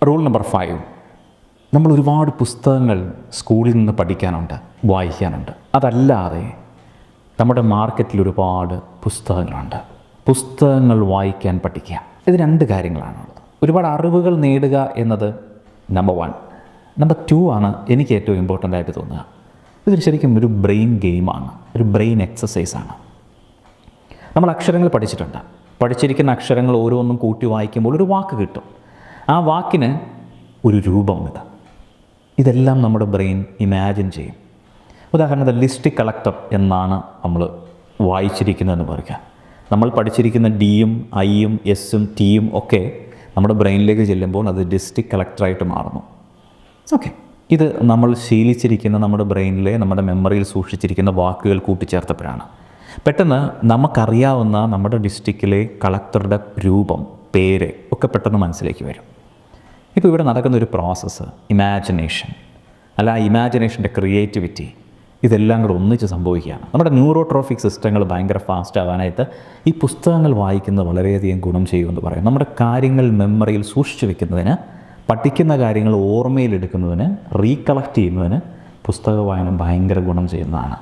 Rule number 5, നമ്മൾ ഒരുപാട് പുസ്തകങ്ങൾ സ്കൂളിൽ നിന്ന് പഠിക്കാനുണ്ട്, വായിക്കാനുണ്ട്. അതല്ലാതെ നമ്മുടെ മാർക്കറ്റിൽ ഒരുപാട് പുസ്തകങ്ങളുണ്ട്. പുസ്തകങ്ങൾ വായിക്കാൻ പഠിക്കുക. ഇത് 2 കാര്യങ്ങളാണുള്ളത്. ഒരുപാട് അറിവുകൾ നേടുക എന്നത് നമ്പർ 1. നമ്പർ 2 ആണ് എനിക്ക് ഏറ്റവും ഇമ്പോർട്ടൻ്റ് ആയിട്ട് തോന്നുക. ഇത് ശരിക്കും ഒരു ബ്രെയിൻ ഗെയിമാണ്, ഒരു ബ്രെയിൻ എക്സസൈസാണ്. നമ്മൾ അക്ഷരങ്ങൾ പഠിച്ചിട്ടുണ്ട്. പഠിച്ചിരിക്കുന്ന അക്ഷരങ്ങൾ ഓരോന്നും കൂട്ടി വായിക്കുമ്പോൾ ഒരു വാക്ക് കിട്ടും. ആ വാക്കിന് ഒരു രൂപമുണ്ട്. ഇതെല്ലാം നമ്മുടെ ബ്രെയിൻ ഇമാജിൻ ചെയ്യും. ഉദാഹരണത്തിന് ലിസ്റ്റ് കളക്ടർ എന്നാണ് നമ്മൾ വായിച്ചിരിക്കുന്നതെന്ന് പറയുക. നമ്മൾ പഠിച്ചിരിക്കുന്ന ഡിയും ഐയും എസ്സും ടിയും ഒക്കെ നമ്മുടെ ബ്രെയിനിലേക്ക് ചെല്ലുമ്പോൾ അത് ഡിസ്ട്രിക്ട് കളക്ടറായിട്ട് മാറുന്നു. ഓക്കെ, ഇത് നമ്മൾ ശീലിച്ചിരിക്കുന്ന നമ്മുടെ ബ്രെയിനിലെ നമ്മുടെ മെമ്മറിയിൽ സൂക്ഷിച്ചിരിക്കുന്ന വാക്കുകൾ കൂട്ടിച്ചേർത്തപ്പോഴാണ് പെട്ടെന്ന് നമുക്കറിയാവുന്ന നമ്മുടെ ഡിസ്ട്രിക്റ്റിലെ കളക്ടറുടെ രൂപം, പേര് ഒക്കെ പെട്ടെന്ന് മനസ്സിലേക്ക് വരും. ഇപ്പോൾ ഇവിടെ നടക്കുന്ന ഒരു പ്രോസസ്സ് ഇമാജിനേഷൻ, അല്ല ഇമാജിനേഷൻ്റെ ക്രിയേറ്റിവിറ്റി, ഇതെല്ലാം കൂടെ ഒന്നിച്ച് സംഭവിക്കുകയാണ്. നമ്മുടെ ന്യൂറോട്രോഫിക് സിസ്റ്റങ്ങൾ ഭയങ്കര ഫാസ്റ്റ് ആവാനായിട്ട് ഈ പുസ്തകങ്ങൾ വായിക്കുന്നത് വളരെയധികം ഗുണം ചെയ്യുമെന്ന് പറയും. നമ്മുടെ കാര്യങ്ങൾ മെമ്മറിയിൽ സൂക്ഷിച്ചു വെക്കുന്നതിന്, പഠിക്കുന്ന കാര്യങ്ങൾ ഓർമ്മയിലെടുക്കുന്നതിന്, റീകളക്ട് ചെയ്യുന്നതിന് പുസ്തക വായന ഭയങ്കര ഗുണം ചെയ്യുന്നതാണ്.